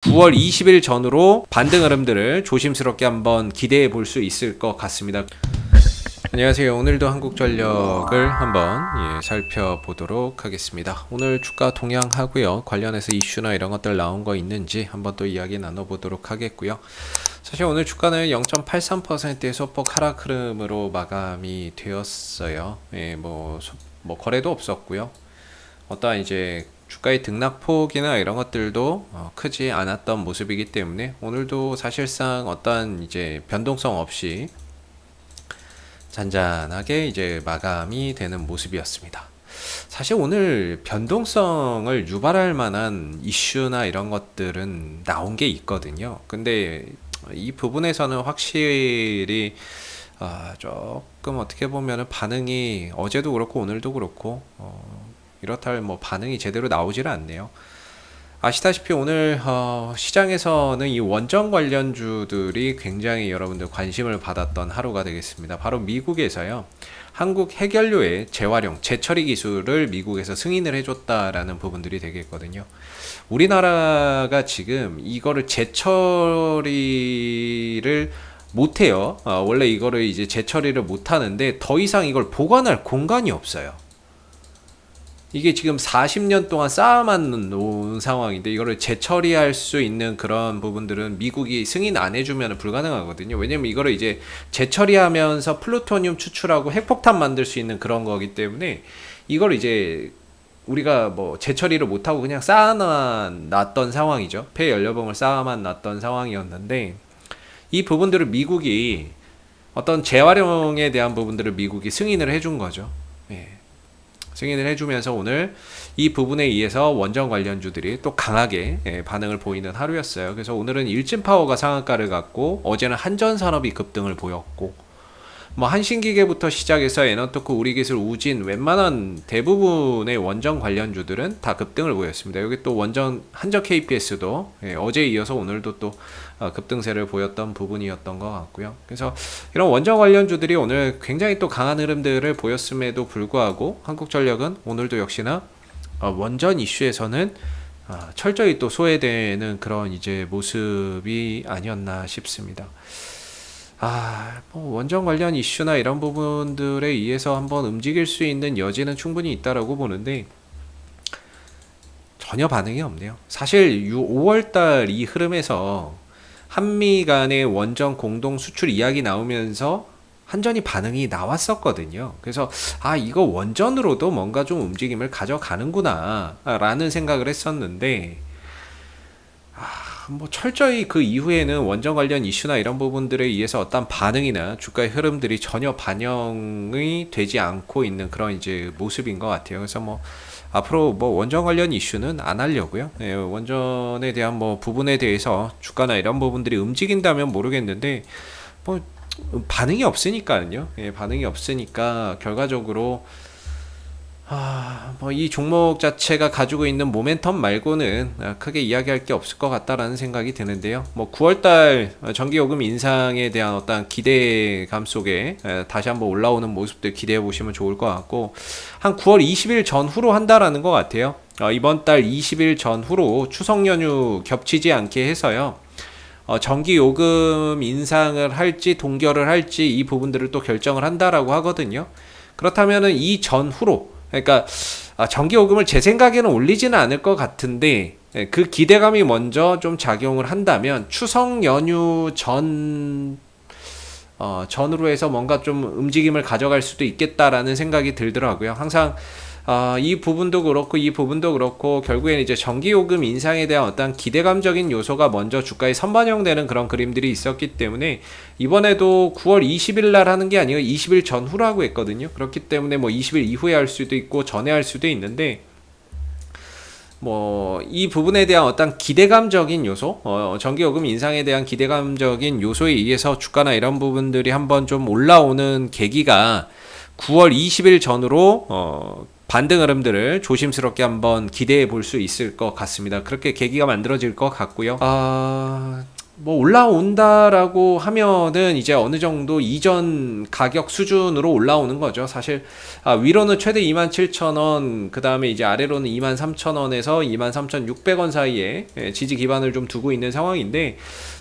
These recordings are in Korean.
9월 20일 전후로 반등 흐름들을 조심스럽게 한번 기대해 볼 수 있을 것 같습니다. 안녕하세요. 오늘도 한국전력을 한번 살펴보도록 하겠습니다. 오늘 주가 동향하고요. 관련해서 이슈나 이런 것들 나온 거 있는지 한번 또 이야기 나눠보도록 하겠고요. 사실 오늘 주가는 0.83%의 소폭 하락 흐름으로 마감이 되었어요. 뭐 거래도 없었고요. 어떠한 이제 주가의 등락폭이나 이런 것들도 크지 않았던 모습이기 때문에 오늘도 사실상 어떠한 이제 변동성 없이 잔잔하게 이제 마감이 되는 모습이었습니다. 사실 오늘 변동성을 유발할 만한 이슈나 이런 것들은 나온 게 있거든요. 근데 이 부분에서는 확실히 조금 어떻게 보면은 반응이 어제도 그렇고 오늘도 그렇고 이렇다 할 뭐 반응이 제대로 나오질 않네요. 아시다시피 오늘 시장에서는 이 원전 관련주들이 굉장히 여러분들 관심을 받았던 하루가 되겠습니다. 바로 미국에서요. 한국 해결료의 재활용, 재처리 기술을 미국에서 승인을 해줬다라는 부분들이 되겠거든요. 우리나라가 지금 이거를 재처리를 못해요. 원래 이거를 이제 재처리를 못하는데 더 이상 이걸 보관할 공간이 없어요. 이게 지금 40년 동안 쌓아만 놓은 상황인데 이거를 재처리할 수 있는 그런 부분들은 미국이 승인 안 해주면 불가능하거든요. 왜냐면 이거를 이제 재처리하면서 플루토늄 추출하고 핵폭탄 만들 수 있는 그런 거기 때문에 이걸 이제 우리가 뭐 재처리를 못하고 그냥 쌓아만 놨던 상황이죠. 폐연료봉을 쌓아만 놨던 상황이었는데 이 부분들을 미국이 어떤 재활용에 대한 부분들을 미국이 승인을 해준 거죠. 승인을 해주면서 오늘 이 부분에 의해서 원전 관련주들이 또 강하게 반응을 보이는 하루였어요. 그래서 오늘은 일진파워가 상한가를 갔고 어제는 한전산업이 급등을 보였고 뭐 한신기계부터 시작해서 에너토크, 우리기술, 우진 웬만한 대부분의 원전 관련주들은 다 급등을 보였습니다. 여기 또 원전 한전 KPS도 어제에 이어서 오늘도 또 급등세를 보였던 부분이었던 것 같고요. 그래서 이런 원전 관련주들이 오늘 굉장히 또 강한 흐름들을 보였음에도 불구하고 한국전력은 오늘도 역시나 원전 이슈에서는 철저히 또 소외되는 그런 이제 모습이 아니었나 싶습니다. 뭐 원전 관련 이슈나 이런 부분들에 의해서 한번 움직일 수 있는 여지는 충분히 있다라고 보는데 전혀 반응이 없네요. 사실 5월달 이 흐름에서 한미 간의 원전 공동 수출 이야기 나오면서 한전이 반응이 나왔었거든요. 그래서 이거 원전으로도 뭔가 좀 움직임을 가져가는구나 라는 생각을 했었는데 뭐 철저히 그 이후에는 원전 관련 이슈나 이런 부분들에 의해서 어떤 반응이나 주가의 흐름들이 전혀 반영이 되지 않고 있는 그런 이제 모습인 것 같아요. 그래서 뭐 앞으로 뭐 원전 관련 이슈는 안 하려고요. 원전에 대한 뭐 부분에 대해서 주가나 이런 부분들이 움직인다면 모르겠는데 뭐 반응이 없으니까요. 반응이 없으니까 결과적으로 뭐 이 종목 자체가 가지고 있는 모멘텀 말고는 크게 이야기할 게 없을 것 같다라는 생각이 드는데요. 뭐 9월달 전기요금 인상에 대한 어떤 기대감 속에 다시 한번 올라오는 모습들 기대해 보시면 좋을 것 같고 한 9월 20일 전후로 한다라는 것 같아요. 이번 달 20일 전후로 추석 연휴 겹치지 않게 해서요. 전기요금 인상을 할지 동결을 할지 이 부분들을 또 결정을 한다라고 하거든요. 그렇다면은 이 전후로 그러니까 전기요금을 제 생각에는 올리지는 않을 것 같은데 그 기대감이 먼저 좀 작용을 한다면 추석 연휴 전으로 해서 뭔가 좀 움직임을 가져갈 수도 있겠다라는 생각이 들더라고요. 항상 이 부분도 그렇고 결국에는 이제 전기요금 인상에 대한 어떤 기대감적인 요소가 먼저 주가에 선반영되는 그런 그림들이 있었기 때문에 이번에도 9월 20일 날 하는 게 아니고 20일 전후라고 했거든요. 그렇기 때문에 뭐 20일 이후에 할 수도 있고 전에 할 수도 있는데 뭐 이 부분에 대한 어떤 기대감적인 요소, 전기요금 인상에 대한 기대감적인 요소에 의해서 주가나 이런 부분들이 한번 좀 올라오는 계기가 9월 20일 전후로 반등 흐름들을 조심스럽게 한번 기대해 볼 수 있을 것 같습니다. 그렇게 계기가 만들어질 것 같고요. 뭐 올라온다라고 하면은 이제 어느 정도 이전 가격 수준으로 올라오는 거죠. 사실 위로는 최대 27,000원, 그 다음에 이제 아래로는 23,000원에서 23,600원 사이에 지지 기반을 좀 두고 있는 상황인데,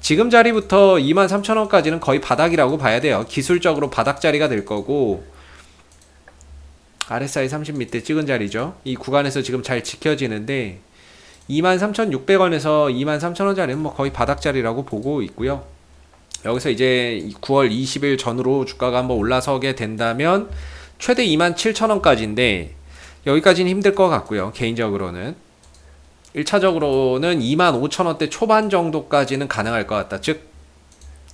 지금 자리부터 23,000원까지는 거의 바닥이라고 봐야 돼요. 기술적으로 바닥 자리가 될 거고, RSI 30 밑에 찍은 자리죠. 이 구간에서 지금 잘 지켜지는데 23,600원에서 23,000원짜리는 뭐 거의 바닥자리라고 보고 있고요. 여기서 이제 9월 20일 전후로 주가가 한번 올라서게 된다면 최대 27,000원까지인데 여기까지는 힘들 것 같고요. 개인적으로는 1차적으로는 25,000원대 초반 정도까지는 가능할 것 같다. 즉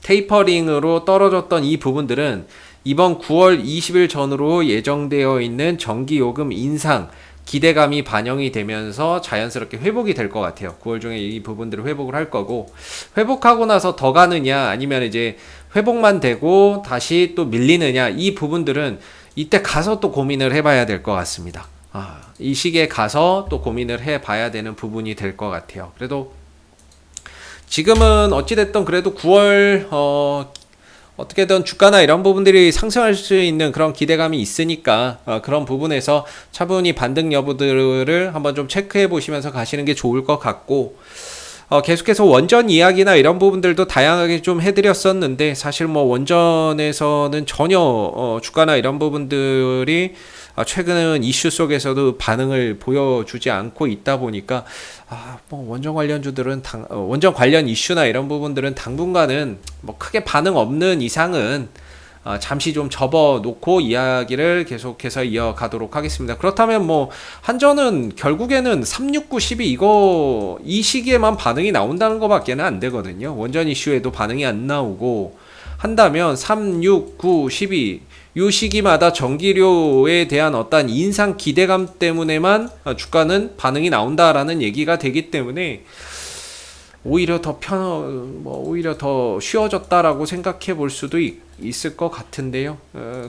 테이퍼링으로 떨어졌던 이 부분들은 이번 9월 20일 전후로 예정되어 있는 전기요금 인상 기대감이 반영이 되면서 자연스럽게 회복이 될 것 같아요. 9월 중에 이 부분들을 회복을 할 거고, 회복하고 나서 더 가느냐 아니면 이제 회복만 되고 다시 또 밀리느냐, 이 부분들은 이때 가서 또 고민을 해봐야 될 것 같습니다. 이 시기에 가서 또 고민을 해봐야 되는 부분이 될 것 같아요. 그래도 지금은 어찌됐든 그래도 9월 어떻게든 주가나 이런 부분들이 상승할 수 있는 그런 기대감이 있으니까 그런 부분에서 차분히 반등 여부들을 한번 좀 체크해 보시면서 가시는 게 좋을 것 같고, 계속해서 원전 이야기나 이런 부분들도 다양하게 좀 해드렸었는데 사실 뭐 원전에서는 전혀 주가나 이런 부분들이 최근 이슈 속에서도 반응을 보여주지 않고 있다 보니까 뭐 원전 관련주들은 원전 관련 이슈나 이런 부분들은 당분간은 뭐 크게 반응 없는 이상은 잠시 좀 접어놓고 이야기를 계속해서 이어가도록 하겠습니다. 그렇다면 뭐 한전은 결국에는 369, 12 이 시기에만 반응이 나온다는 것밖에는 안 되거든요. 원전 이슈에도 반응이 안 나오고 한다면 3, 6, 9, 12 이 시기마다 전기료에 대한 어떤 인상 기대감 때문에만 주가는 반응이 나온다라는 얘기가 되기 때문에 오히려 오히려 더 쉬워졌다라고 생각해 볼 수도 있을 것 같은데요.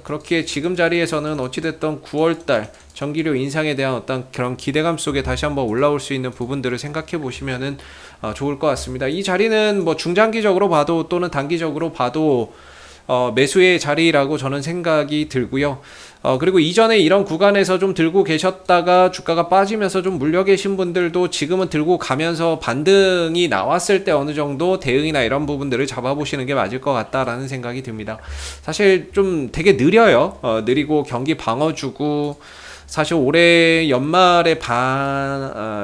그렇게 지금 자리에서는 어찌됐든 9월달 전기료 인상에 대한 어떤 그런 기대감 속에 다시 한번 올라올 수 있는 부분들을 생각해 보시면은 좋을 것 같습니다. 이 자리는 뭐 중장기적으로 봐도 또는 단기적으로 봐도 매수의 자리라고 저는 생각이 들고요. 그리고 이전에 이런 구간에서 좀 들고 계셨다가 주가가 빠지면서 좀 물려 계신 분들도 지금은 들고 가면서 반등이 나왔을 때 어느 정도 대응이나 이런 부분들을 잡아보시는 게 맞을 것 같다라는 생각이 듭니다. 사실 좀 되게 느려요. 느리고 경기 방어주고, 사실 올해 연말에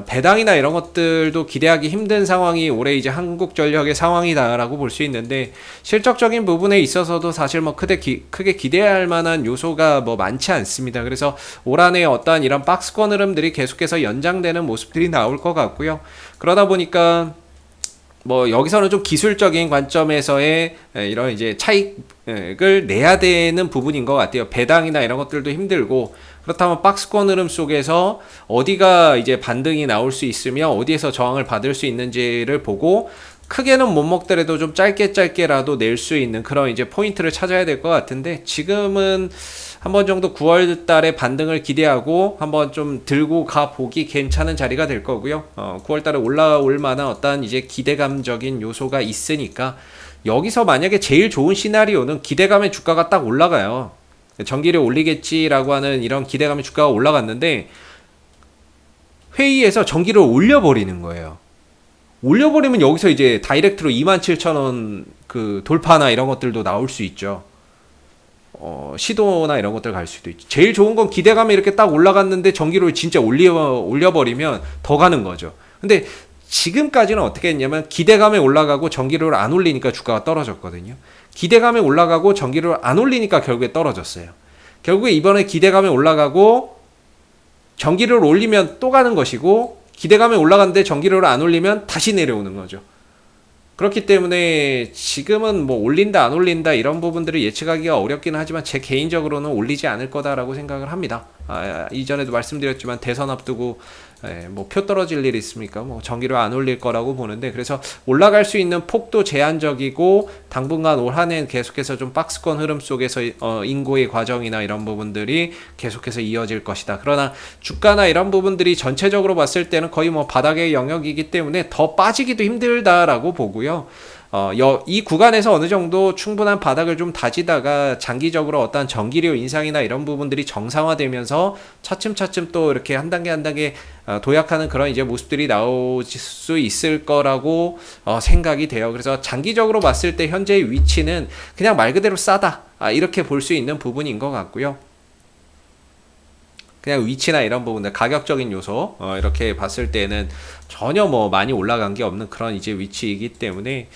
배당이나 이런 것들도 기대하기 힘든 상황이 올해 이제 한국전력의 상황이다라고 볼 수 있는데, 실적적인 부분에 있어서도 사실 뭐 크게 기대할 만한 요소가 뭐 많지 않습니다. 그래서 올 한해 어떠한 이런 박스권 흐름들이 계속해서 연장되는 모습들이 나올 것 같고요. 그러다 보니까 뭐 여기서는 좀 기술적인 관점에서의 이런 이제 차익을 내야 되는 부분인 것 같아요. 배당이나 이런 것들도 힘들고, 그렇다면 박스권 흐름 속에서 어디가 이제 반등이 나올 수 있으며 어디에서 저항을 받을 수 있는지를 보고 크게는 못 먹더라도 좀 짧게라도 낼 수 있는 그런 이제 포인트를 찾아야 될 것 같은데, 지금은 한번 정도 9월 달에 반등을 기대하고 한번 좀 들고 가 보기 괜찮은 자리가 될 거고요. 9월 달에 올라올 만한 어떤 이제 기대감적인 요소가 있으니까, 여기서 만약에 제일 좋은 시나리오는 기대감의 주가가 딱 올라가요. 전기료 올리겠지라고 하는 이런 기대감의 주가가 올라갔는데 회의에서 전기료를 올려버리는 거예요. 올려버리면 여기서 이제 다이렉트로 27,000원 그 돌파나 이런 것들도 나올 수 있죠. 시도나 이런 것들 갈 수도 있죠. 제일 좋은 건 기대감이 이렇게 딱 올라갔는데 전기료를 진짜 올려버리면 더 가는 거죠. 근데 지금까지는 어떻게 했냐면 기대감에 올라가고 전기료를 안 올리니까 주가가 떨어졌거든요. 기대감에 올라가고 전기료를 안 올리니까 결국에 떨어졌어요. 결국에 이번에 기대감에 올라가고 전기료를 올리면 또 가는 것이고, 기대감에 올라갔는데 전기료를 안 올리면 다시 내려오는 거죠. 그렇기 때문에 지금은 뭐 올린다 안 올린다 이런 부분들을 예측하기가 어렵긴 하지만 제 개인적으로는 올리지 않을 거다라고 생각을 합니다. 이전에도 말씀드렸지만 대선 앞두고 뭐 표 떨어질 일이 있습니까? 뭐 전기료 안 올릴 거라고 보는데, 그래서 올라갈 수 있는 폭도 제한적이고 당분간 올 한해는 계속해서 좀 박스권 흐름 속에서 인고의 과정이나 이런 부분들이 계속해서 이어질 것이다. 그러나 주가나 이런 부분들이 전체적으로 봤을 때는 거의 뭐 바닥의 영역이기 때문에 더 빠지기도 힘들다라고 보고요. 이 구간에서 어느 정도 충분한 바닥을 좀 다지다가 장기적으로 어떤 전기료 인상이나 이런 부분들이 정상화되면서 차츰차츰 또 이렇게 한 단계 한 단계 도약하는 그런 이제 모습들이 나올 수 있을 거라고 생각이 돼요. 그래서 장기적으로 봤을 때 현재의 위치는 그냥 말 그대로 싸다. 이렇게 볼 수 있는 부분인 것 같고요. 그냥 위치나 이런 부분들 가격적인 요소 이렇게 봤을 때는 전혀 뭐 많이 올라간 게 없는 그런 이제 위치이기 때문에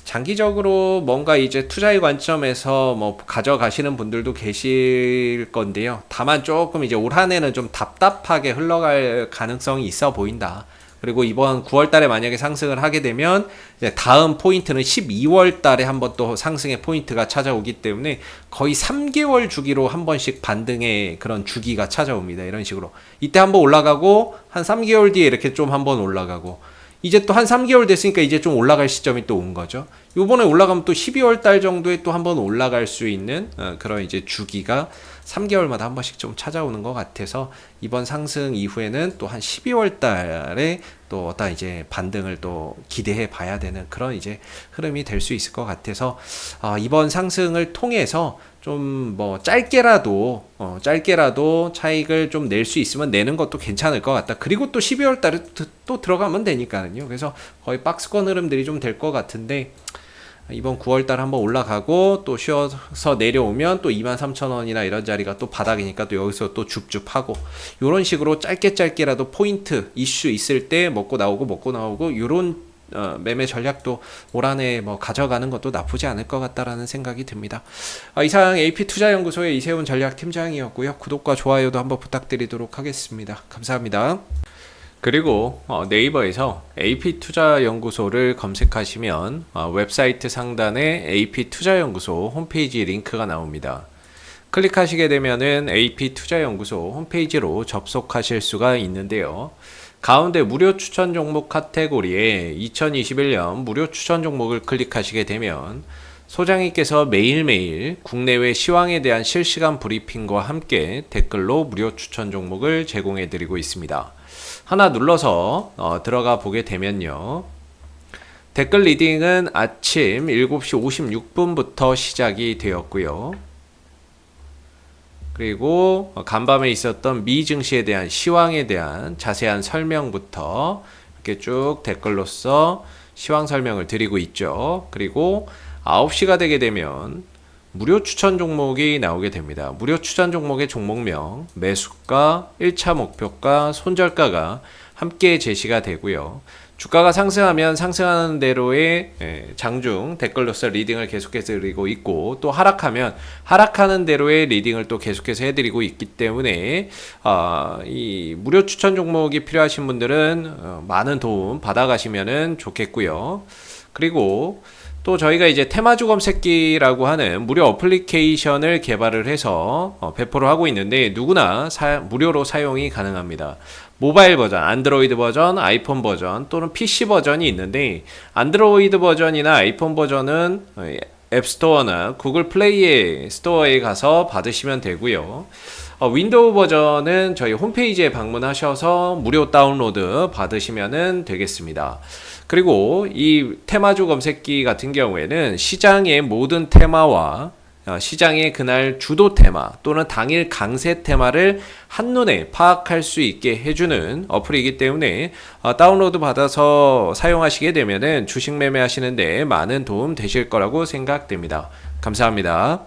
장기적으로 뭔가 이제 투자의 관점에서 뭐 가져가시는 분들도 계실 건데요. 다만 조금 이제 올 한 해는 좀 답답하게 흘러갈 가능성이 있어 보인다. 그리고 이번 9월 달에 만약에 상승을 하게 되면 이제 다음 포인트는 12월 달에 한번 또 상승의 포인트가 찾아오기 때문에 거의 3개월 주기로 한 번씩 반등의 그런 주기가 찾아옵니다. 이런 식으로. 이때 한번 올라가고 한 3개월 뒤에 이렇게 좀 한번 올라가고 이제 또 한 3개월 됐으니까 이제 좀 올라갈 시점이 또 온 거죠. 요번에 올라가면 또 12월 달 정도에 또 한번 올라갈 수 있는 그런 이제 주기가 3개월마다 한 번씩 좀 찾아오는 것 같아서 이번 상승 이후에는 또 한 12월 달에 또 어떤 이제 반등을 또 기대해 봐야 되는 그런 이제 흐름이 될 수 있을 것 같아서 이번 상승을 통해서 좀 뭐 짧게라도 차익을 좀 낼 수 있으면 내는 것도 괜찮을 것 같다. 그리고 또 12월 달에 또 들어가면 되니까요. 그래서 거의 박스권 흐름들이 좀 될 것 같은데 이번 9월달 한번 올라가고 또 쉬어서 내려오면 또 23,000원이나 이런 자리가 또 바닥이니까 또 여기서 또 줍줍하고 요런 식으로 짧게라도 포인트 이슈 있을 때 먹고 나오고 요런 매매 전략도 올 한해 뭐 가져가는 것도 나쁘지 않을 것 같다라는 생각이 듭니다. 이상 AP투자연구소의 이세훈 전략팀장이었고요. 구독과 좋아요도 한번 부탁드리도록 하겠습니다. 감사합니다. 그리고 네이버에서 AP투자연구소를 검색하시면 웹사이트 상단에 AP투자연구소 홈페이지 링크가 나옵니다. 클릭하시게 되면은 AP투자연구소 홈페이지로 접속하실 수가 있는데요. 가운데 무료 추천 종목 카테고리에 2021년 무료 추천 종목을 클릭하시게 되면 소장님께서 매일매일 국내외 시황에 대한 실시간 브리핑과 함께 댓글로 무료 추천 종목을 제공해 드리고 있습니다. 하나 눌러서 들어가 보게 되면요. 댓글 리딩은 아침 7시 56분부터 시작이 되었고요. 그리고 간밤에 있었던 미 증시에 대한 시황에 대한 자세한 설명부터 이렇게 쭉 댓글로서 시황 설명을 드리고 있죠. 그리고 9시가 되게 되면 무료 추천 종목이 나오게 됩니다. 무료 추천 종목의 종목명, 매수가, 1차 목표가, 손절가가 함께 제시가 되고요. 주가가 상승하면 상승하는 대로의 장중 댓글로서 리딩을 계속해서 드리고 있고 또 하락하면 하락하는 대로의 리딩을 또 계속해서 해드리고 있기 때문에 이 무료 추천 종목이 필요하신 분들은 많은 도움 받아가시면 좋겠고요. 그리고 또 저희가 이제 테마주 검색기라고 하는 무료 어플리케이션을 개발을 해서 배포를 하고 있는데 누구나 무료로 사용이 가능합니다. 모바일 버전, 안드로이드 버전, 아이폰 버전 또는 PC 버전이 있는데 안드로이드 버전이나 아이폰 버전은 앱스토어나 구글 플레이 스토어에 가서 받으시면 되고요. 윈도우 버전은 저희 홈페이지에 방문하셔서 무료 다운로드 받으시면 되겠습니다. 그리고 이 테마주 검색기 같은 경우에는 시장의 모든 테마와 시장의 그날 주도 테마 또는 당일 강세 테마를 한눈에 파악할 수 있게 해주는 어플이기 때문에 다운로드 받아서 사용하시게 되면은 주식 매매하시는데 많은 도움 되실 거라고 생각됩니다. 감사합니다.